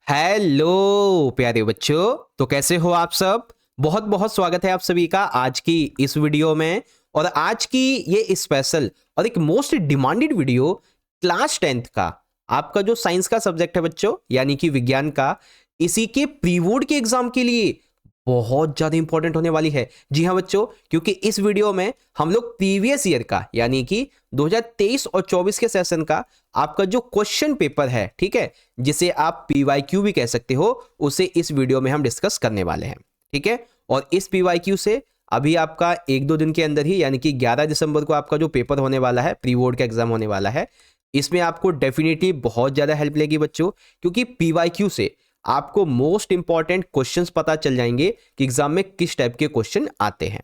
Hello प्यारे बच्चों। तो कैसे हो आप सब। बहुत बहुत स्वागत है आप सभी का आज की इस वीडियो में। और आज की ये स्पेशल और एक most demanded video class 10th का आपका जो साइंस का सब्जेक्ट है बच्चों, यानी कि विज्ञान का, इसी के प्री बोर्ड के एग्जाम के लिए बहुत ज्यादा इंपॉर्टेंट होने वाली है। जी हाँ बच्चों, क्योंकि इस वीडियो में हम लोग प्रीवियस ईयर का यानी कि 2023 और 24 के सेशन का आपका जो क्वेश्चन पेपर है, ठीक है, जिसे आप पीवाईक्यू भी कह सकते हो, उसे इस वीडियो में हम डिस्कस करने वाले हैं। ठीक है, और इस पीवाईक्यू से अभी आपका एक दो दिन के अंदर ही यानी कि 11 दिसंबर को आपका जो पेपर होने वाला है, प्री बोर्ड का एग्जाम होने वाला है, इसमें आपको डेफिनेटली बहुत ज़्यादा हेल्प लेगी बच्चों, क्योंकि पीवाईक्यू से आपको मोस्ट इंपॉर्टेंट क्वेश्चंस पता चल जाएंगे कि एग्जाम में किस टाइप के क्वेश्चन आते हैं।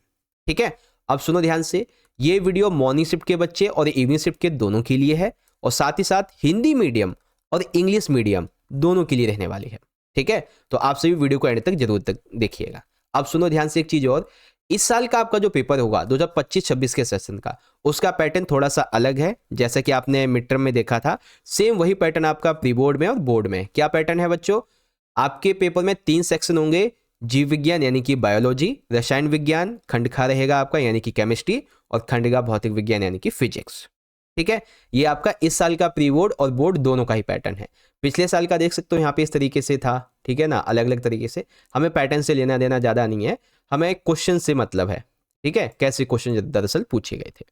ठीक है, अब सुनो ध्यान से, ये वीडियो मॉर्निंग शिफ्ट के बच्चे और इवनिंग शिफ्ट के दोनों के लिए है, और साथ ही साथ हिंदी मीडियम और इंग्लिश मीडियम दोनों के लिए रहने वाली है। ठीक है, तो आप सभी वीडियो को एंड तक जरूर तक देखिएगा। अब सुनो ध्यान से एक चीज और, इस साल का आपका जो पेपर होगा 2025-26 के सेशन का, उसका पैटर्न थोड़ा सा अलग है। जैसा कि आपने मिड टर्म में देखा था, सेम वही पैटर्न आपका प्री बोर्ड में और बोर्ड में। क्या पैटर्न है बच्चों, आपके पेपर में 3 सेक्शन होंगे। जीव विज्ञान यानी कि बायोलॉजी, रसायन विज्ञान खंड खा रहेगा आपका यानी कि केमिस्ट्री, और खंड का भौतिक विज्ञान यानी कि फिजिक्स। ठीक है, ये आपका इस साल का प्री बोर्ड और बोर्ड दोनों का ही पैटर्न है। पिछले साल का देख सकते हो यहाँ पे इस तरीके से था, ठीक है ना, अलग अलग तरीके से। हमें पैटर्न से लेना देना ज़्यादा नहीं है, हमें क्वेश्चन से मतलब है। ठीक है, कैसे क्वेश्चन दरअसल पूछे गए थे।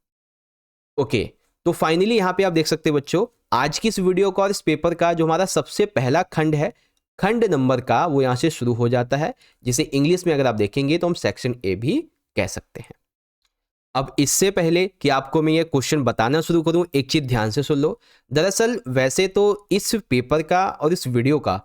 ओके, तो फाइनली यहाँ पे आप देख सकते हैं बच्चों, आज की इस वीडियो का और इस पेपर का जो हमारा सबसे पहला खंड है, खंड नंबर का, वो यहाँ से शुरू हो जाता है, जिसे इंग्लिश में अगर आप देखेंगे तो हम सेक्शन ए भी कह सकते हैं। अब इससे पहले कि आपको मैं ये क्वेश्चन बताना शुरू करूं, एक चीज ध्यान से सुन लो। दरअसल वैसे तो इस पेपर का और इस वीडियो का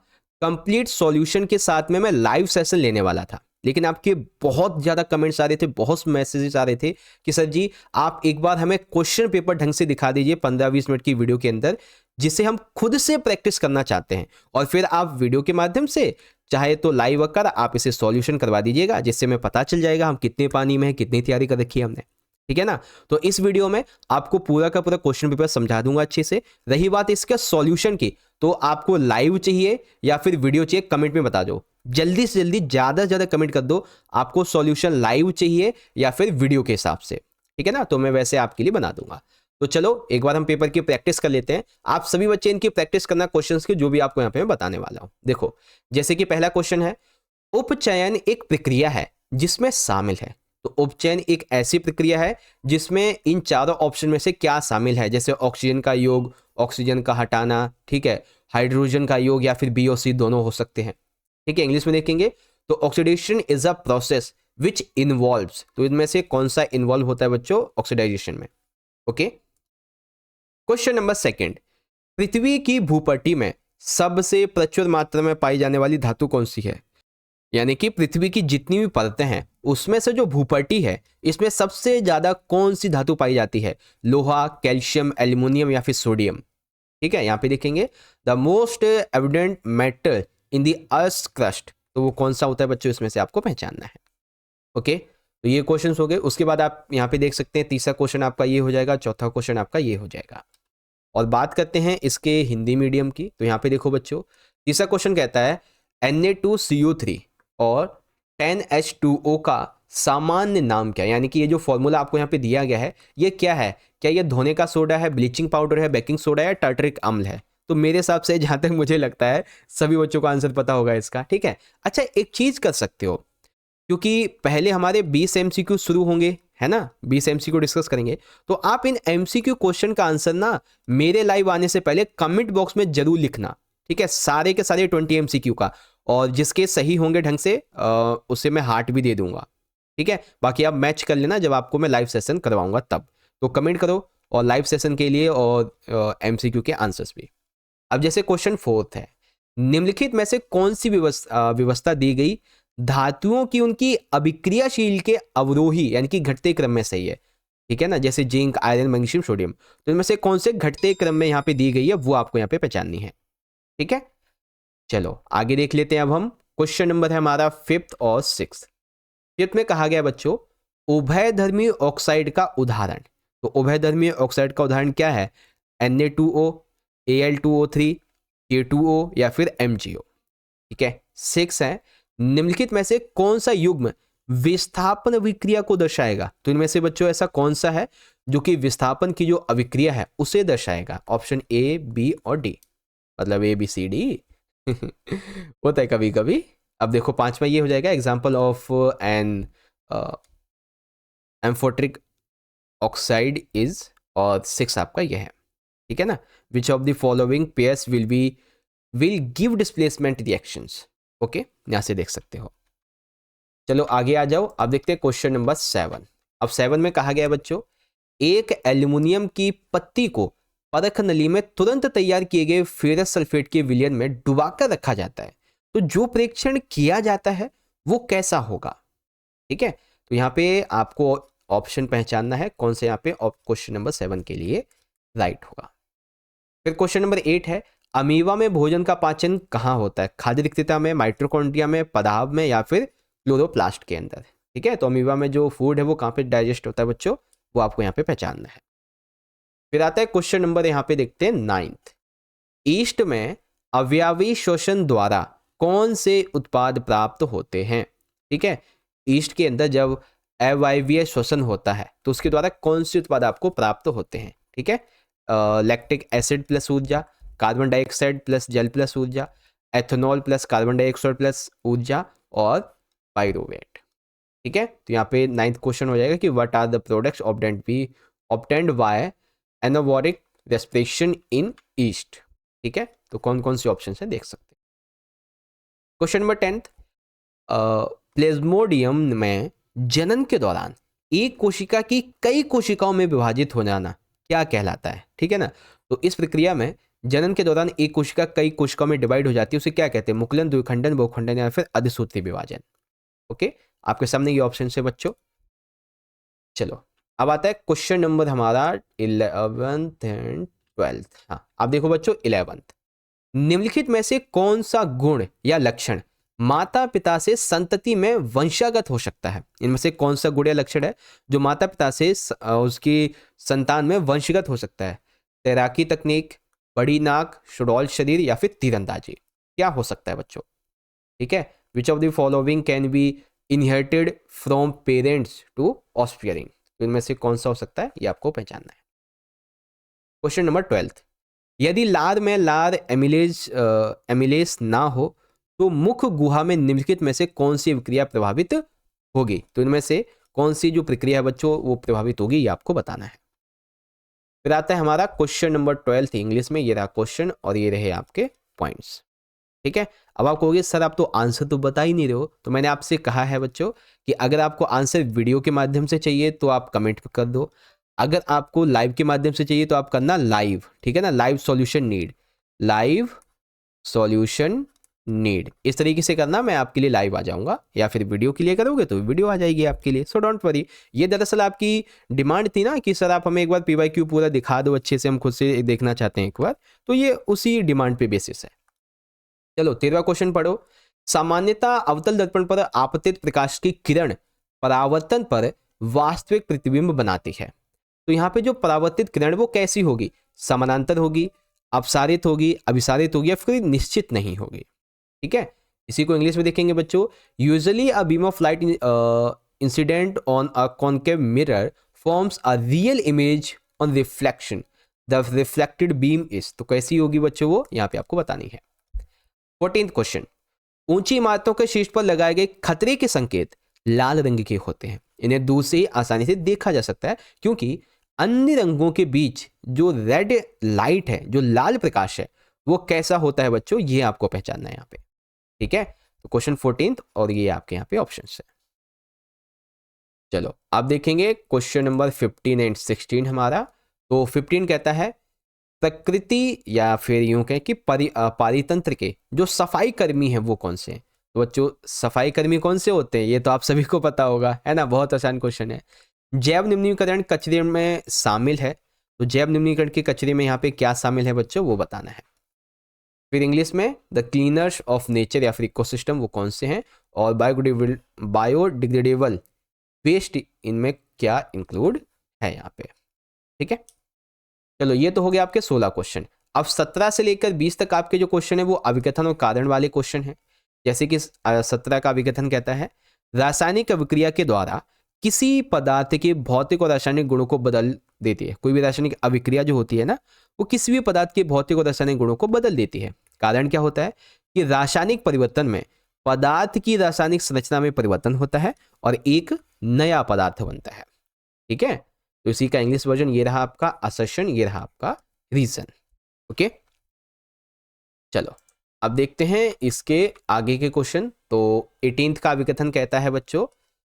कंप्लीट सॉल्यूशन के साथ में मैं लाइव सेशन लेने वाला था, लेकिन आपके बहुत ज़्यादा कमेंट्स आ रहे थे, बहुत मैसेजेस आ रहे थे कि सर जी आप एक बार हमें क्वेश्चन पेपर ढंग से दिखा दीजिए 15-20 मिनट की वीडियो के अंदर, जिसे हम खुद से प्रैक्टिस करना चाहते हैं, और फिर आप वीडियो के माध्यम से चाहे तो लाइव आकर आप इसे सॉल्यूशन करवा दीजिएगा, जिससे हमें पता चल जाएगा हम कितने पानी में हैं, कितनी तैयारी कर रखी है हमने। ठीक है ना, तो इस वीडियो में आपको पूरा का पूरा क्वेश्चन पेपर समझा दूंगा अच्छे से। रही बात इसका सॉल्यूशन की, तो आपको लाइव चाहिए या फिर वीडियो चाहिए, कमेंट में बता दो, जल्दी से जल्दी, ज़्यादा से ज़्यादा कमेंट कर दो, आपको सॉल्यूशन लाइव चाहिए या फिर वीडियो के हिसाब से। ठीक है ना, तो मैं वैसे आपके लिए बना दूंगा। तो चलो एक बार हम पेपर की प्रैक्टिस कर लेते हैं। आप सभी बच्चे इनकी प्रैक्टिस करना क्वेश्चंस की, जो भी आपको यहाँ पे मैं बताने वाला हूँ। देखो, जैसे कि पहला क्वेश्चन है, उपचयन एक प्रक्रिया है जिसमें शामिल है। तो उपचयन एक ऐसी प्रक्रिया है जिसमें इन चारों ऑप्शन में से क्या शामिल है, जैसे ऑक्सीजन का योग, ऑक्सीजन का हटाना, ठीक है, हाइड्रोजन का योग, या फिर बी और सी दोनों हो सकते हैं। ठीक है, इंग्लिश में देखेंगे तो oxidation is a process which involves, तो इनमें से कौन सा इन्वॉल्व होता है बच्चों ऑक्सीडाइजेशन में। ओके, क्वेश्चन नंबर सेकंड, पृथ्वी की भूपट्टी में सबसे प्रचुर मात्रा में पाई जाने वाली धातु कौन सी है। यानी कि पृथ्वी की जितनी भी परतें हैं उसमें से जो भूपट्टी है, इसमें सबसे ज्यादा कौन सी धातु पाई जाती है, लोहा, कैल्शियम, एल्युमिनियम या फिर सोडियम। ठीक है, यहाँ पे देखेंगे the most evident metal in the earth crust, तो वो कौन सा होता है बच्चों, इसमें से आपको पहचानना है। ओके, तो ये क्वेश्चन हो गए। उसके बाद आप यहाँ पे देख सकते हैं तीसरा क्वेश्चन आपका ये हो जाएगा, चौथा क्वेश्चन आपका ये हो जाएगा। और बात करते हैं इसके हिंदी मीडियम की, तो यहाँ पे देखो बच्चों, तीसरा क्वेश्चन कहता है Na2CO3 और 10H2O का सामान्य नाम क्या है। यानी कि ये जो फॉर्मूला आपको यहाँ पे दिया गया है, ये क्या है, क्या ये धोने का सोडा है, ब्लीचिंग पाउडर है, बेकिंग सोडा है, टार्टरिक अम्ल है। तो मेरे हिसाब से जहाँ तक मुझे लगता है सभी बच्चों का आंसर पता होगा इसका। ठीक है, अच्छा एक चीज कर सकते हो, क्योंकि पहले हमारे 20 MCQ शुरू होंगे, है ना, 20 MCQ डिस्कस करेंगे, तो आप इन MCQ क्वेश्चन का आंसर ना मेरे लाइव आने से पहले कमेंट बॉक्स में जरूर लिखना। ठीक है, सारे के सारे 20 MCQ का, और जिसके सही होंगे ढंग से उसे मैं हार्ट भी दे दूंगा। ठीक है, बाकी आप मैच कर लेना जब आपको मैं लाइव सेशन करवाऊंगा तब। तो कमेंट करो और लाइव सेशन के लिए और MCQ के आंसर्स भी। अब जैसे क्वेश्चन फोर्थ है, निम्नलिखित में से कौन सी व्यवस्था दी गई धातुओं की उनकी अभिक्रियाशील के अवरोही यानी कि घटते क्रम में सही है। ठीक है ना, जैसे जिंक, आयरन, मैग्नीशियम, सोडियम, तो इनमें से कौन से घटते क्रम में यहाँ पे दी गई है, वो आपको यहाँ पे पहचाननी है। ठीक है, चलो आगे देख लेते हैं। अब हम क्वेश्चन नंबर है हमारा फिफ्थ और सिक्स। फिफ्थ में कहा गया बच्चों, उभयधर्मी ऑक्साइड का उदाहरण। तो उभयधर्मी ऑक्साइड का उदाहरण क्या है, Na2O, Al2O3, K2O या फिर MgO। ठीक है। 6 है, निम्नलिखित में से कौन सा युग्म विस्थापन अभिक्रिया को दर्शाएगा? तो इनमें से बच्चों ऐसा कौन सा है जो कि विस्थापन की जो अभिक्रिया है उसे दर्शाएगा? ऑप्शन ए, बी और डी, मतलब ए बी सी डी होता है कभी कभी। अब देखो पांचवा ये हो जाएगा, example of an amphoteric oxide is, और 6 आपका यह है, ठीक है ना। Which of the following pairs will give displacement reactions. Okay, यहां से देख सकते हो। चलो आगे आ जाओ, अब देखते हैं क्वेश्चन नंबर 7। अब 7 में कहा गया है बच्चों, एक एल्यूमिनियम की पत्ती को परख नली में तुरंत तैयार किए गए फेरस सल्फेट के विलयन में डुबाकर रखा जाता है, तो जो प्रेक्षण किया जाता है वो कैसा होगा? ठीक है, तो यहाँ पे आपको ऑप्शन पहचानना है कौन से यहाँ पे क्वेश्चन नंबर 7 के लिए राइट होगा। फिर क्वेश्चन नंबर 8 है, अमीबा में भोजन का पाचन कहाँ होता है? खाद्य रिक्तता में, माइटोकॉन्ड्रिया में, पदार्थ में, या फिर क्लोरोप्लास्ट के अंदर? ठीक है, तो अमीबा में जो फूड है वो कहाँ पे डाइजेस्ट होता है बच्चों, वो आपको यहाँ पे पहचानना है। फिर आता है क्वेश्चन नंबर यहाँ पे देखते हैं 9th, ईस्ट में अवयवी शोषण द्वारा कौन से उत्पाद प्राप्त होते हैं? ठीक है, ईस्ट के अंदर जब अवायवीय शोषण होता है तो उसके द्वारा कौन से उत्पाद आपको प्राप्त होते हैं? ठीक है, लैक्टिक एसिड प्लस ऊर्जा, कार्बन डाइऑक्साइड प्लस जल प्लस ऊर्जा, ethanol plus carbon dioxide plus ऊर्जा, और पायरोवेट। ठीक है, तो यहाँ पे 9th क्वेश्चन हो जाएगा कि what are the products obtained by anaerobic respiration in yeast. ठीक है, तो कौन कौन से ऑप्शन है देख सकते हैं। क्वेश्चन नंबर 10th, प्लेज्मोडियम में जनन के दौरान एक कोशिका की कई कोशिकाओं में विभाजित हो जाना क्या कहलाता है? ठीक है ना, तो इस प्रक्रिया में जनन के दौरान एक कोशिका कई कोशिकाओं में डिवाइड हो जाती है, उसे क्या कहते हैं? मुकुलन, द्विखंडन, बहुखंडन, या फिर अधिसूत्री विभाजन। ओके, आपके सामने ये ऑप्शन है बच्चों। चलो अब आता है क्वेश्चन नंबर हमारा 11th एंड 12th। हाँ, आप देखो बच्चों 11th, निम्नलिखित में से कौन सा गुण या लक्षण माता पिता से संतति में वंशागत हो सकता है? इनमें से कौन सा गुण या लक्षण है जो माता पिता से उसकी संतान में वंशगत हो सकता है? तैराकी तकनीक, बड़ी नाक, सुडौल शरीर, या फिर तीरंदाजी? क्या हो सकता है बच्चों? ठीक है, which of the following can be inherited from parents to offspring? तो इनमें से कौन सा हो सकता है, ये आपको पहचानना है। क्वेश्चन नंबर 12th, यदि लार में लार एमिलेस ना हो तो मुख गुहा में निम्नलिखित में से कौन सी प्रक्रिया प्रभावित होगी? तो इनमें से कौन सी जो प्रक्रिया है बच्चों वो प्रभावित होगी, ये आपको बताना है। फिर आता है हमारा क्वेश्चन नंबर 12th इंग्लिश में, ये रहा क्वेश्चन और ये रहे आपके पॉइंट्स। ठीक है, अब आप कहोगे सर आप तो आंसर तो बता ही नहीं रहे हो, तो मैंने आपसे कहा है बच्चों कि अगर आपको आंसर वीडियो के माध्यम से चाहिए तो आप कमेंट कर दो, अगर आपको लाइव के माध्यम से चाहिए तो आप करना लाइव। ठीक है ना, live solution need, live solution need, इस तरीके से करना, मैं आपके लिए लाइव आ जाऊंगा, या फिर वीडियो के लिए करोगे तो वीडियो आ जाएगी आपके लिए। सो डोंट वरी, ये दरअसल आपकी डिमांड थी ना कि सर आप हमें एक बार PYQ पूरा दिखा दो अच्छे से, हम खुद से देखना चाहते हैं एक बार, तो ये उसी डिमांड पे बेसिस है। चलो 13वां क्वेश्चन पढ़ो, सामान्यतः अवतल दर्पण पर आपतित प्रकाश की किरण परावर्तन पर वास्तविक प्रतिबिंब बनाती है, तो यहाँ पे जो परावर्तित किरण वो कैसी होगी? समानांतर होगी, अपसारित होगी, अभिसारित होगी, या फिर निश्चित नहीं होगी? ठीक है, इसी को इंग्लिश में देखेंगे बच्चों, usually a beam of light incident on a concave mirror forms a real image on reflection, the reflected beam is. तो कैसी होगी बच्चों वो यहाँ पे आपको बतानी है। 14th क्वेश्चन, ऊंची इमारतों के शीर्ष पर लगाए गए खतरे के संकेत लाल रंग के होते हैं, इन्हें दूर से आसानी से देखा जा सकता है क्योंकि अन्य रंगों के बीच जो रेड लाइट है, जो लाल प्रकाश है, वो कैसा होता है बच्चों, ये आपको पहचानना है यहाँ पे। ठीक है, तो क्वेश्चन 14th और ये आपके यहाँ पे ऑप्शंस है। चलो आप देखेंगे क्वेश्चन नंबर 15 एंड 16 हमारा। तो 15 कहता है प्रकृति या फिर यूं कहें कि पारितंत्र के जो सफाई कर्मी हैं वो कौन से हैं? तो बच्चों सफाई कर्मी कौन से होते हैं ये तो आप सभी को पता होगा, है ना, बहुत आसान क्वेश्चन है। जैव निम्नीकरण कचरे में शामिल है, तो जैव निम्नीकरण के कचरे में यहाँ पे क्या शामिल है बच्चों वो बताना है। फिर इंग्लिश में द क्लीनर्स ऑफ नेचर या फिर इकोसिस्टम वो कौन से हैं, और बायोडिग्रेडेबल वेस्ट इनमें क्या इंक्लूड है यहाँ पे। ठीक है, चलो ये तो हो गया आपके 16 क्वेश्चन। अब 17 से लेकर 20 तक आपके जो क्वेश्चन है वो अभिकथन और कारण वाले क्वेश्चन हैं। जैसे कि 17 का विघटन कहता है रासायनिक अभिक्रिया के द्वारा किसी पदार्थ के भौतिक और रासायनिक गुणों को बदल देती है। कोई भी रासायनिक अभिक्रिया जो होती है ना, वो किसी भी पदार्थ के भौतिक और रासायनिक गुणों को बदल देती है। कारण क्या होता है कि रासायनिक परिवर्तन में पदार्थ की रासायनिक संरचना में परिवर्तन होता है और एक नया पदार्थ बनता है। ठीक है, तो इसी का इंग्लिश वर्जन ये रहा आपका असर्शन, ये रहा आपका रीजन। ओके, चलो अब देखते हैं इसके आगे के क्वेश्चन। तो 18th का विकथन कहता है बच्चों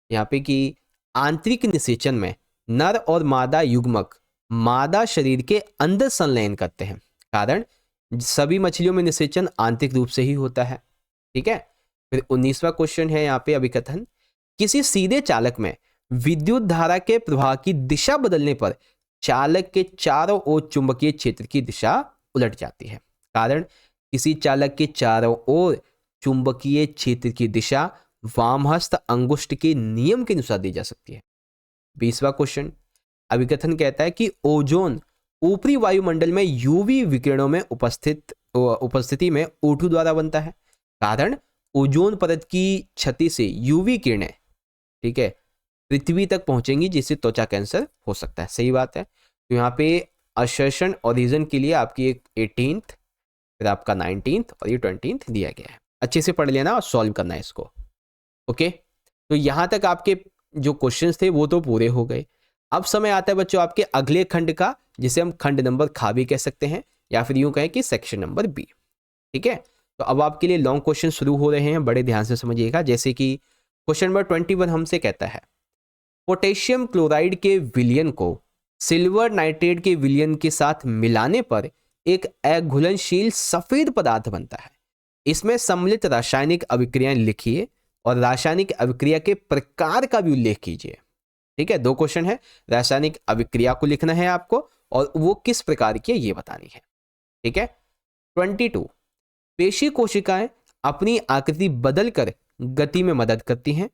यहाँ पे कि आंतरिक निषेचन में नर और मादा युग्मक मादा शरीर के अंदर संलयन करते हैं। कारण सभी मछलियों में निषेचन आंतरिक रूप से ही होता है। ठीक है, फिर 19वां क्वेश्चन है यहाँ पे अभिकथन, किसी सीधे चालक में विद्युत धारा के प्रवाह की दिशा बदलने पर चालक के चारों ओर चुंबकीय क्षेत्र की दिशा उलट जाती है। कारण किसी चालक के चारों ओर चुंबकीय क्षेत्र की दिशा वामहस्त अंगुष्ठ के नियम के अनुसार दी जा सकती है। 20वां क्वेश्चन अभिकथन कहता है कि ओजोन ऊपरी वायुमंडल में यूवी विकिरणों में उपस्थिति में O2 द्वारा बनता है। कारण ओजोन परत की क्षति से यूवी किरणें, ठीक है, पृथ्वी तक पहुंचेंगी जिससे त्वचा कैंसर हो सकता है। सही बात है। तो यहाँ पे असर्शन और रीजन के लिए आपकी एक 18th, फिर आपका 19th और ये 20th दिया गया है। अच्छे से पढ़ लेना और सॉल्व करना है इसको। ओके, तो यहाँ तक आपके जो क्वेश्चंस थे वो तो पूरे हो गए। अब समय आता है बच्चों आपके अगले खंड का, जिसे हम खंड नंबर खा भी कह सकते हैं या फिर यूं कहें कि सेक्शन नंबर बी। ठीक है, तो अब आपके लिए लॉन्ग क्वेश्चन शुरू हो रहे हैं, बड़े ध्यान से समझिएगा। जैसे कि क्वेश्चन नंबर 21 हमसे कहता है पोटेशियम क्लोराइड के विलयन को सिल्वर नाइट्रेट के विलयन के साथ मिलाने पर एक अघुलनशील सफेद पदार्थ बनता है। इसमें सम्मिलित रासायनिक अभिक्रियाएं लिखिए और रासायनिक अभिक्रिया के प्रकार का भी उल्लेख कीजिए। ठीक है, दो क्वेश्चन है, रासायनिक अभिक्रिया को लिखना है आपको और वो किस प्रकार की है ये बतानी है। ठीक है, 22 पेशी कोशिकाएं अपनी आकृति बदलकर गति में मदद करती हैं।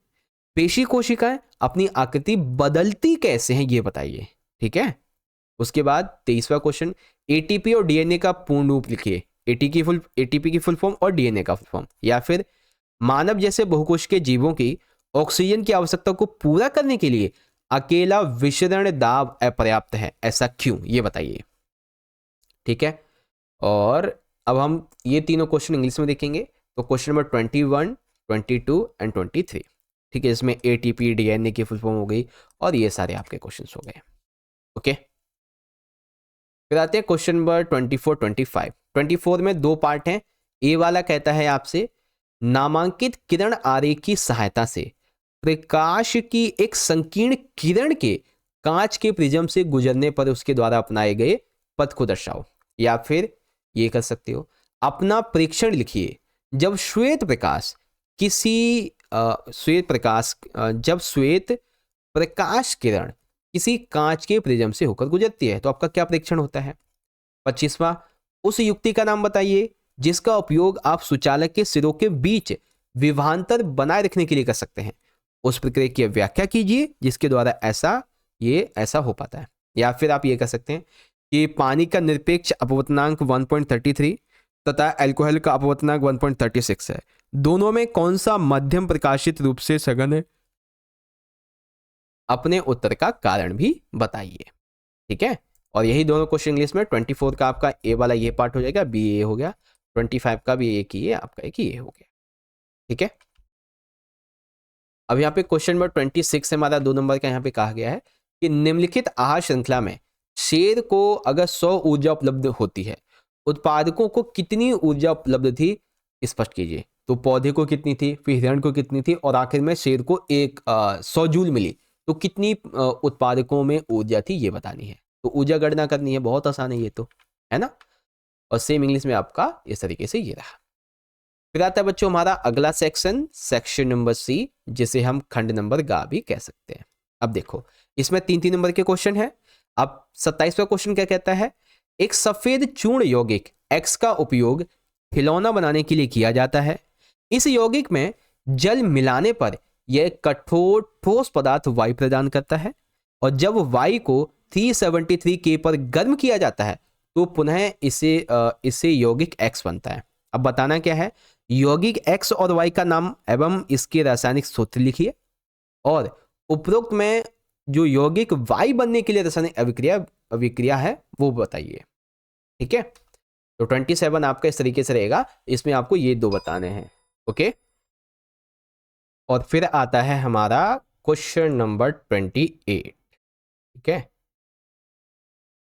पेशी कोशिकाएं अपनी आकृति बदलती कैसे हैं ये बताइए। ठीक है, उसके बाद 23वां क्वेश्चन एटीपी और डीएनए का पूर्ण रूप लिखिए। एटीपी की फुल फॉर्म और डीएनए का फुल फॉर्म, या फिर मानव जैसे बहुकोश के जीवों की ऑक्सीजन की आवश्यकता को पूरा करने के लिए अकेला विशरण दाब अपर्याप्त है, ऐसा क्यों, ये बताइए। ठीक है, और अब हम ये तीनों क्वेश्चन इंग्लिश में देखेंगे। तो क्वेश्चन नंबर 21, 22 एंड 23। ठीक है, इसमें एटीपी डीएनए की फुल फॉर्म हो गई और ये सारे आपके क्वेश्चंस हो गए। ओके, फिर आते हैं क्वेश्चन नंबर 24, 25। 24 में दो पार्ट हैं। ए वाला कहता है आपसे नामांकित किरण आरेख की सहायता से प्रकाश की एक संकीर्ण किरण के कांच के प्रिज्म से गुजरने पर उसके द्वारा अपनाए गए पथ को दर्शाओ। या फिर ये कर सकते हो अपना प्रेक्षण लिखिए जब श्वेत प्रकाश जब श्वेत प्रकाश किरण किसी कांच के प्रिज्म से होकर गुजरती है तो आपका क्या प्रेक्षण होता है। 25वां उस युक्ति का नाम बताइए जिसका उपयोग आप सुचालक के सिरों के बीच विभवांतर बनाए रखने के लिए कर सकते हैं। उस प्रक्रिया की व्याख्या कीजिए जिसके द्वारा ऐसा हो पाता है। या फिर आप ये कर सकते हैं कि पानी का निरपेक्ष अपवर्तनांक 1.33 तथा अल्कोहल का अपवर्तनांक 1.36 है। दोनों में कौन सा मध्यम प्रकाशित रूप से सघन है, अपने उत्तर का कारण भी बताइए। ठीक है, और यही दोनों क्वेश्चन इंग्लिश में 24 का आपका ए वाला ये पार्ट हो जाएगा, बी ए हो गया, 25 का भी एक ही है, आपका एक ही ये हो गया। ठीक है, अब यहाँ पे क्वेश्चन नंबर 26 से हमारा 2 नंबर का यहाँ पे कहा गया है कि निम्नलिखित आहार श्रृंखला में शेर को अगर 100 ऊर्जा उपलब्ध होती है, उत्पादकों को कितनी ऊर्जा उपलब्ध थी स्पष्ट कीजिए। तो पौधे को कितनी थी, फिर हिरण को कितनी थी और आखिर में शेर को 100 जूल मिली, तो कितनी उत्पादकों में ऊर्जा थी ये बतानी है। तो ऊर्जा गणना करनी है, बहुत आसान है ये तो, है ना। और सेम इंग्लिश में आपका इस तरीके से ये रहा। फिर आता है बच्चों हमारा अगला सेक्शन नंबर सी, जिसे हम खंड नंबर गा भी कह सकते हैं। अब देखो इसमें 3 नंबर के क्वेश्चन है। अब 27वां क्वेश्चन क्या कहता है, एक सफेद चूर्ण यौगिक X का उपयोग खिलौना बनाने के लिए किया जाता है। इस यौगिक में जल मिलाने पर यह कठोर ठोस पदार्थ Y प्रदान करता है और जब Y को 373 K पर गर्म किया जाता है तो पुनः इसे यौगिक X बनता है। अब बताना क्या है, यौगिक एक्स और वाई का नाम एवं इसके रासायनिक सूत्र लिखिए और उपरोक्त में जो यौगिक वाई बनने के लिए रासायनिक अभिक्रिया है वो बताइए। ठीक है, तो 27 आपका इस तरीके से रहेगा, इसमें आपको ये दो बताने हैं। ओके, और फिर आता है हमारा क्वेश्चन नंबर 28। ठीक है,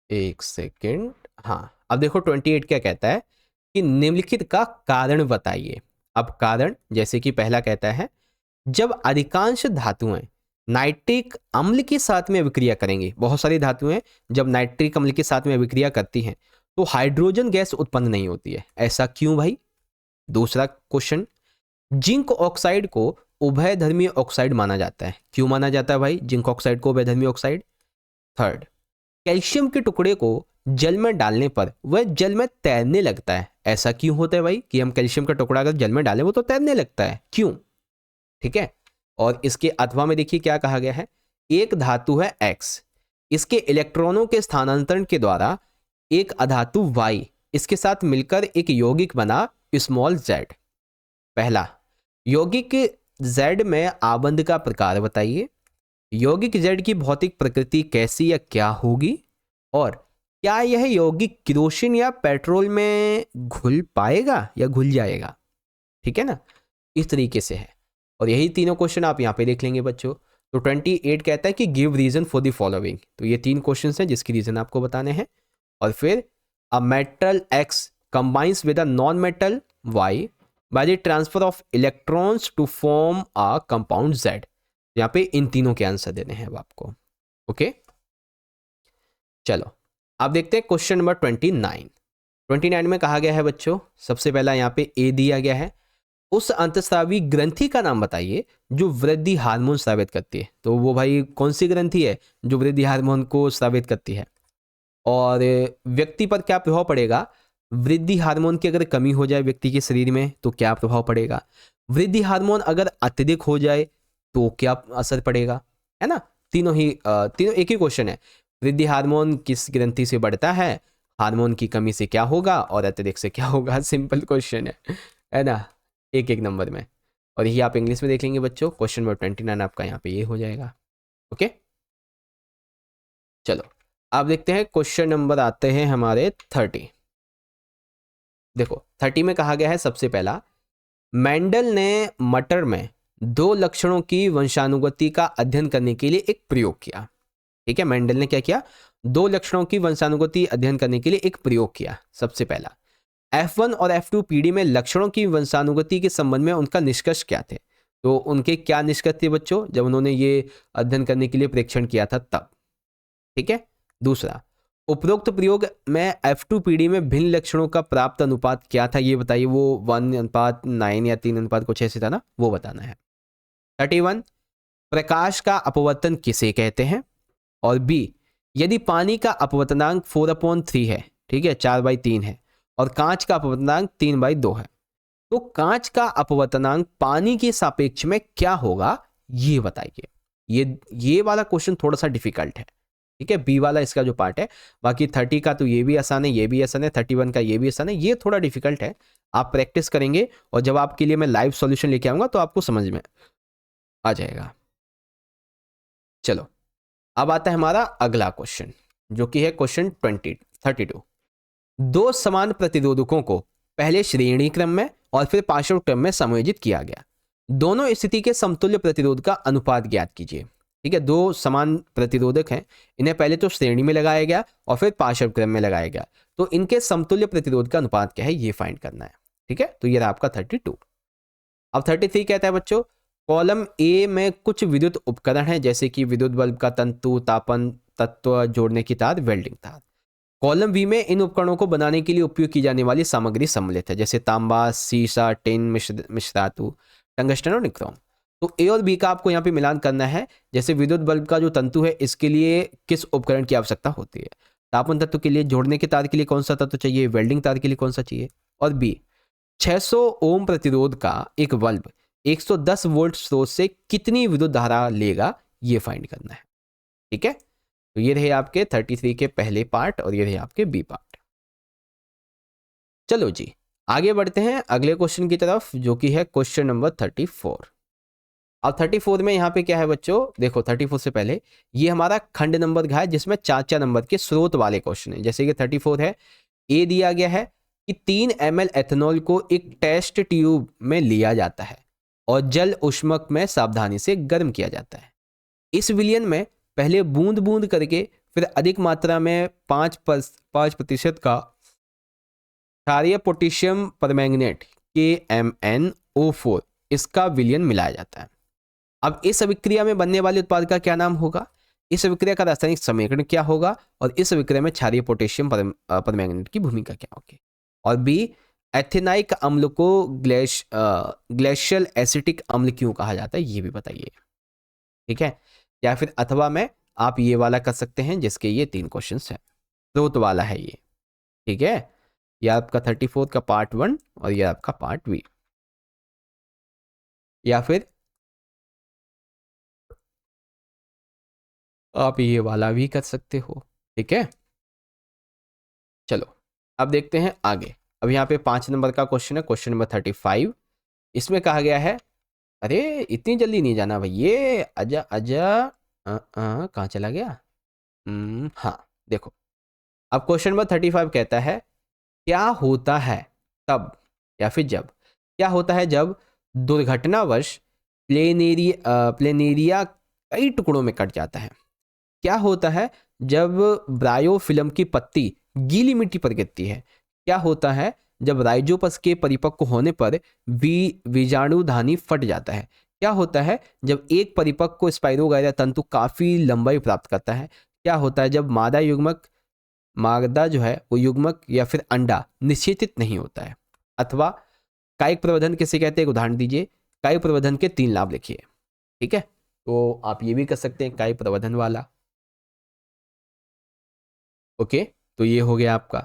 एक सेकेंड। हाँ, अब देखो 28 क्या कहता है कि निम्नलिखित का कारण बताइए। अब कारण जैसे कि पहला कहता है जब अधिकांश धातुएं नाइट्रिक अम्ल के साथ में अभिक्रिया करेंगी, बहुत सारी धातुएं जब नाइट्रिक अम्ल के साथ में अभिक्रिया करती हैं तो हाइड्रोजन गैस उत्पन्न नहीं होती है, ऐसा क्यों भाई? दूसरा क्वेश्चन, जिंक ऑक्साइड को उभयधर्मी ऑक्साइड माना जाता है, क्यों माना जाता है भाई जिंक ऑक्साइड को उभयधर्मी ऑक्साइड? थर्ड, कैल्शियम के टुकड़े को जल में डालने पर वह जल में तैरने लगता है, ऐसा क्यों होता है भाई कि हम कैल्शियम का टुकड़ा अगर जल में डालें वो तो तैरने लगता है, क्यों? ठीक है, और इसके अथवा में देखिए क्या कहा गया है, एक धातु है एक्स, इसके इलेक्ट्रॉनों के स्थानांतरण के द्वारा एक अधातु वाई इसके साथ मिलकर एक यौगिक बना स्मॉल जेड। पहला, यौगिक जेड में आबंध का प्रकार बताइए, यौगिक जेड की भौतिक प्रकृति कैसी या क्या होगी, और क्या यह यौगिक किरोसिन या पेट्रोल में घुल पाएगा या घुल जाएगा? ठीक है ना, इस तरीके से है, और यही तीनों क्वेश्चन आप यहाँ पे देख लेंगे बच्चों। तो 28 कहता है कि give reason for the following, तो ये तीन क्वेश्चन हैं जिसकी रीजन आपको बताने हैं। और फिर a metal X combines with a non metal Y by the transfer of electrons to form a compound Z. यहाँ पे इन तीनों के आंसर देने हैं अब आपको। ओके, चलो आप देखते हैं क्वेश्चन नंबर 29 में कहा गया है बच्चों, सबसे पहला यहाँ पे ए दिया गया है, उस अंतस्रावी ग्रंथि का नाम बताइए जो वृद्धि हार्मोन स्रावित करती है। तो वो भाई कौन सी ग्रंथि है जो वृद्धि हार्मोन को स्रावित करती है, और व्यक्ति पर क्या प्रभाव पड़ेगा? वृद्धि हार्मोन की अगर कमी हो जाए व्यक्ति के शरीर में तो क्या प्रभाव पड़ेगा? वृद्धि हार्मोन अगर अत्यधिक हो जाए तो क्या असर पड़ेगा? है ना, तीनों एक ही क्वेश्चन है, वृद्धि हार्मोन किस ग्रंथि से बढ़ता है, हार्मोन की कमी से क्या होगा, और अत्यधिक से क्या होगा। सिंपल क्वेश्चन है ना, एक एक नंबर में, और यही आप इंग्लिश में देख लेंगे बच्चों। क्वेश्चन नंबर 29 आपका यहाँ पे ये हो जाएगा। ओके, चलो आप देखते हैं क्वेश्चन नंबर आते हैं हमारे 30। देखो 30 में कहा गया है सबसे पहला, मेंडल ने मटर में दो लक्षणों की वंशानुगति का अध्ययन करने के लिए एक प्रयोग किया। ठीक है, मेंडल ने क्या किया? दो लक्षणों की वंशानुगति अध्ययन करने के लिए एक प्रयोग किया। सबसे पहला, F1 और F2 पीढ़ी में लक्षणों की वंशानुगति के संबंध में उनका निष्कर्ष क्या थे? तो उनके क्या निष्कर्ष थे बच्चों जब उन्होंने ये अध्ययन करने के लिए परीक्षण किया था तब? ठीक है, दूसरा, उपरोक्त प्रयोग में F2 पीढ़ी में भिन्न लक्षणों का प्राप्त अनुपात क्या था ये बताइए। वो 1:9 या 3 कुछ ऐसे था ना, वो बताना है। 31, प्रकाश का अपवर्तन किसे कहते हैं? और बी, यदि पानी का अपवर्तनांक 4/3 है, ठीक है, 4/3 है, और कांच का अपवर्तनांक 3/2 है, तो कांच का अपवर्तनांक पानी के सापेक्ष में क्या होगा ये बताइए। ये वाला क्वेश्चन थोड़ा सा डिफिकल्ट है। ठीक है, बी वाला इसका जो पार्ट है, बाकी 30 का तो ये भी आसान है, ये भी आसान है, 31 का ये भी आसान है, ये थोड़ा डिफिकल्ट है। आप प्रैक्टिस करेंगे और जब आपके लिए मैं लाइव सॉल्यूशन लेके आऊंगा तो आपको समझ में आ जाएगा। चलो अब आता है हमारा अगला क्वेश्चन जो कि है क्वेश्चन 32। दो समान प्रतिरोधकों को पहले श्रेणी क्रम में और फिर पार्श्व क्रम में समायोजित किया गया, दोनों स्थिति के समतुल्य प्रतिरोध का अनुपात ज्ञात कीजिए। ठीक है, दो समान प्रतिरोधक हैं, इन्हें पहले तो श्रेणी में लगाया गया और फिर पार्श्व क्रम में लगाया गया, तो इनके समतुल्य प्रतिरोध का अनुपात क्या है ये फाइंड करना है। ठीक है, तो ये रहा आपका 32। अब 33 कहता है बच्चों, कॉलम ए में कुछ विद्युत उपकरण हैं जैसे कि विद्युत बल्ब का तंतु, तापन तत्व, जोड़ने की तार, वेल्डिंग तार। कॉलम बी में इन उपकरणों को बनाने के लिए उपयोग की जाने वाली सामग्री सम्मिलित है जैसे तांबा, सीसा, टिन, मिश्र धातु, टंगस्टन और निक्रोम। तो ए और बी का आपको यहाँ पे मिलान करना है। जैसे विद्युत बल्ब का जो तंतु है इसके लिए किस उपकरण की आवश्यकता होती है, तापन तत्व के लिए जोड़ने के तार के लिए कौन सा तत्व चाहिए, वेल्डिंग तार के लिए कौन सा चाहिए, और बी 600 ओम प्रतिरोध का एक बल्ब 110 वोल्ट स्रोत से कितनी विद्युत धारा लेगा ये फाइंड करना है। ठीक है, तो ये रहे आपके 33 के पहले पार्ट और ये रहे आपके बी पार्ट। चलो जी आगे बढ़ते हैं अगले क्वेश्चन की तरफ, जो कि है क्वेश्चन नंबर 34। अब 34 में यहाँ पे क्या है बच्चों, देखो 34 से पहले ये हमारा खंड नंबर है जिसमें 4 नंबर के स्रोत वाले क्वेश्चन है। जैसे कि 34 है, ए दिया गया है कि 3 ml एथेनॉल को एक टेस्ट ट्यूब में लिया जाता है और जल उष्मक में सावधानी से गर्म किया जाता है। इस विलयन में पहले बूंद बूंद करके फिर अधिक मात्रा में 5% का क्षारीय पोटेशियम परमैंगनेट KMnO4 इसका विलयन मिलाया जाता है। अब इस अभिक्रिया में बनने वाले उत्पाद का क्या नाम होगा, इस अभिक्रिया का रासायनिक समीकरण क्या होगा, और इस अभिक्रिया में क्षारीय पोटेशियम परमैंगनेट की भूमिका क्या होगी। और बी, एथेनाइक अम्ल को ग्लेशियल एसिटिक अम्ल क्यों कहा जाता है, ये भी बताइए। ठीक है, या फिर अथवा में आप ये वाला कर सकते हैं जिसके ये 3 क्वेश्चन है, स्रोत वाला है ये। ठीक है, ये आपका 34 का पार्ट 1 और ये आपका पार्ट बी। या फिर आप ये वाला भी कर सकते हो। ठीक है, चलो अब देखते हैं आगे। अब यहाँ पे 5 नंबर का क्वेश्चन है, क्वेश्चन नंबर 35। इसमें कहा गया है, अरे इतनी जल्दी नहीं जाना भाई, ये आजा आजा, कहाँ चला गया। हाँ देखो, अब क्वेश्चन नंबर 35 कहता है, क्या होता है तब या फिर जब, क्या होता है जब दुर्घटनावश प्लेनेरिया कई टुकड़ों में कट जाता है। क्या होता है जब ब्रायोफिल्म की पत्ती गीली मिट्टी पर गिरती है। क्या होता है जब राइजोपस के परिपक्व होने पर बीजाणुधानी फट जाता है। क्या होता है जब एक परिपक्व स्पाइरोगाइरा तंतु काफी लंबाई प्राप्त करता है। क्या होता है जब मादा जो है वो युग्मक या फिर अंडा निषेचित नहीं होता है। अथवा कायिक प्रवर्धन किसे कहते हैं, एक उदाहरण दीजिए। कायिक प्रवर्धन के 3 लाभ लिखिए। ठीक है, तो आप ये भी कर सकते हैं कायिक प्रवर्धन वाला। ओके, तो ये हो गया आपका।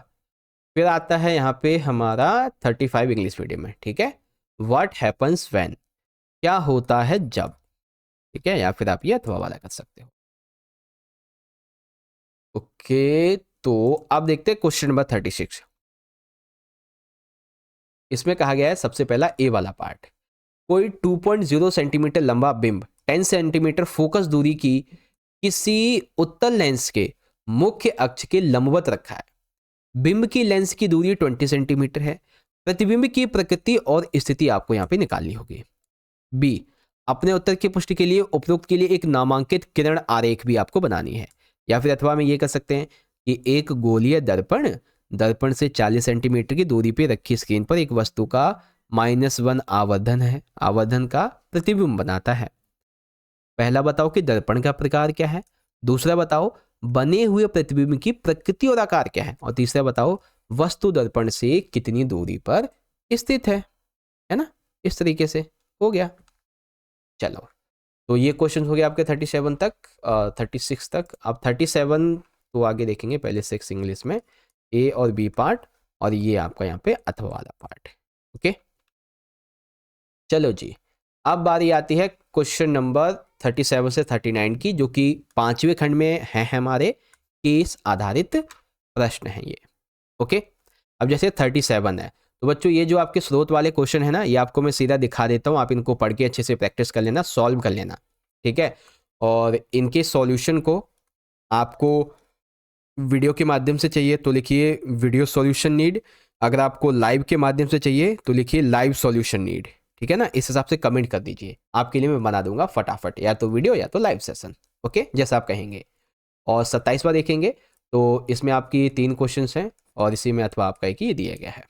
फिर आता है यहाँ पे हमारा 35 इंग्लिश मीडियम में। ठीक है, व्हाट हैपन्स व्हेन, क्या होता है जब। ठीक है, या फिर आप ये अथवा वाला कर सकते हो। ओके, तो अब देखते हैं क्वेश्चन नंबर 36। इसमें कहा गया है सबसे पहला ए वाला पार्ट, कोई 2.0 सेंटीमीटर लंबा बिंब 10 सेंटीमीटर फोकस दूरी की किसी उत्तल लेंस के मुख्य अक्ष के लंबवत रखा है। बिंब की लेंस की दूरी 20 सेंटीमीटर है। प्रतिबिंब की प्रकृति और स्थिति आपको यहां पे निकालनी होगी। बी, अपने उत्तर की पुष्टि के लिए उपरोक्त के लिए एक नामांकित किरण आरेख भी आपको बनानी है। या फिर अथवा में ये कर सकते हैं कि एक गोलीय दर्पण से 40 सेंटीमीटर की दूरी पे रखी स्क्रीन पर एक वस्तु का -1 आवर्धन का प्रतिबिंब बनाता है। पहला बताओ कि दर्पण का प्रकार क्या है। दूसरा बताओ बने हुए प्रतिबिंब की प्रकृति और आकार क्या है। और तीसरा बताओ वस्तु दर्पण से कितनी दूरी पर स्थित है ना। इस तरीके से हो गया। चलो, तो ये क्वेश्चन हो गया आपके 37 तक, 36 तक। अब 37 तो आगे देखेंगे, पहले 6 इंग्लिश में ए और बी पार्ट, और ये आपका यहाँ पे अथवा वाला पार्ट। ओके, चलो जी, अब बारी आती है क्वेश्चन नंबर 37 से 39 की, जो कि 5वें खंड में है हमारे केस आधारित प्रश्न है ये। ओके, अब जैसे 37 है, तो बच्चों ये जो आपके स्रोत वाले क्वेश्चन है ना, ये आपको मैं सीधा दिखा देता हूँ, आप इनको पढ़ के अच्छे से प्रैक्टिस कर लेना, सॉल्व कर लेना। ठीक है, और इनके सॉल्यूशन को आपको वीडियो के माध्यम से चाहिए तो लिखिए वीडियो सॉल्यूशन नीड। अगर आपको लाइव के माध्यम से चाहिए तो लिखिए लाइव सॉल्यूशन नीड। ठीक है ना, इस हिसाब से कमेंट कर दीजिए, आपके लिए मैं बना दूंगा फटाफट, या तो वीडियो या तो लाइव सेशन। ओके, जैसा आप कहेंगे। और 27वां देखेंगे तो इसमें आपकी 3 क्वेश्चन हैं, और इसी में अथवा आपका एक ही दिया गया है।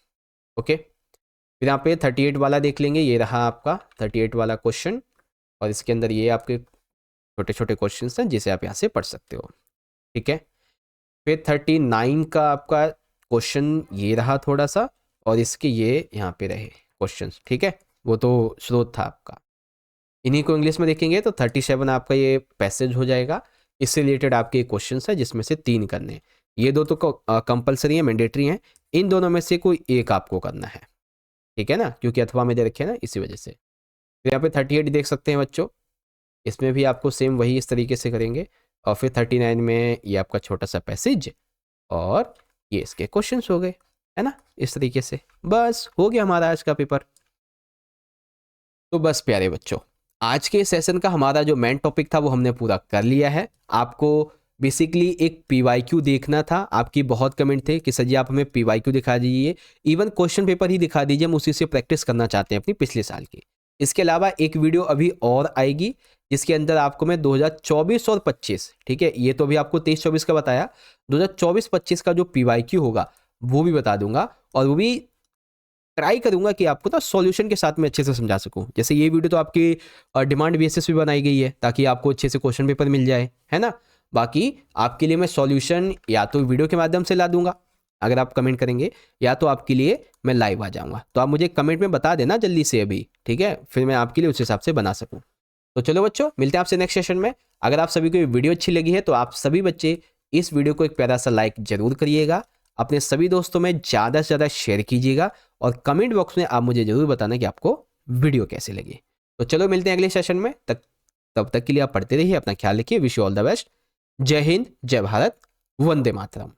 ओके, फिर यहाँ पे 38 वाला देख लेंगे, ये रहा आपका 38 वाला क्वेश्चन, और इसके अंदर ये आपके छोटे छोटे क्वेश्चन हैं जिसे आप यहाँ से पढ़ सकते हो। ठीक है, फिर 39 का आपका क्वेश्चन ये रहा थोड़ा सा, और इसके ये यहाँ पे रहे क्वेश्चन। ठीक है, वो तो स्रोत था आपका। इन्हीं को इंग्लिश में देखेंगे तो 37 आपका ये पैसेज हो जाएगा। इससे रिलेटेड आपके क्वेश्चन है जिसमें से 3 करने हैं। ये दो तो कंपलसरी है, मैंडेटरी हैं, इन दोनों में से कोई एक आपको करना है। ठीक है ना, क्योंकि अथवा में दे रखे हैं ना, इसी वजह से। फिर यहाँ पे 38 देख सकते हैं बच्चों, इसमें भी आपको सेम वही इस तरीके से करेंगे। और फिर 39 में ये आपका छोटा सा पैसेज, और ये इसके क्वेश्चंस हो गए, है ना, इस तरीके से। बस हो गया हमारा आज का पेपर। तो बस प्यारे बच्चों, आज के सेशन का हमारा जो मेन टॉपिक था वो हमने पूरा कर लिया है। आपको बेसिकली एक पीवाईक्यू देखना था। आपकी बहुत कमेंट थे कि सर जी आप हमें पीवाईक्यू दिखा दीजिए, इवन क्वेश्चन पेपर ही दिखा दीजिए, हम उसी से प्रैक्टिस करना चाहते हैं अपनी पिछले साल की। इसके अलावा एक वीडियो अभी और आएगी जिसके अंदर आपको मैं 2024 और 25, ठीक है, ये तो अभी आपको 23-24 का बताया, 2024-25 का जो पीवाईक्यू होगा वो भी बता दूंगा, और वो भी ट्राई करूंगा कि आपको ना सॉल्यूशन के साथ में अच्छे से समझा सकूं। जैसे ये वीडियो तो आपकी डिमांड बेसिस पे बनाई गई है ताकि आपको अच्छे से क्वेश्चन पेपर मिल जाए, है ना। बाकी आपके लिए मैं सॉल्यूशन या तो वीडियो के माध्यम से ला दूंगा अगर आप कमेंट करेंगे, या तो आपके लिए मैं लाइव आ जाऊंगा। तो आप मुझे कमेंट में बता देना जल्दी से अभी, ठीक है, फिर मैं आपके लिए उस हिसाब से बना सकूँ। तो चलो बच्चों, मिलते हैं आपसे नेक्स्ट सेशन में। अगर आप सभी को ये वीडियो अच्छी लगी है तो आप सभी बच्चे इस वीडियो को एक प्यारा सा लाइक जरूर करिएगा, अपने सभी दोस्तों में ज़्यादा से ज़्यादा शेयर कीजिएगा, और कमेंट बॉक्स में आप मुझे ज़रूर बताना कि आपको वीडियो कैसे लगी। तो चलो मिलते हैं अगले सेशन में, तब तक के लिए आप पढ़ते रहिए, अपना ख्याल रखिए। Wish you all the best. जय हिंद, जय भारत, वंदे मातरम।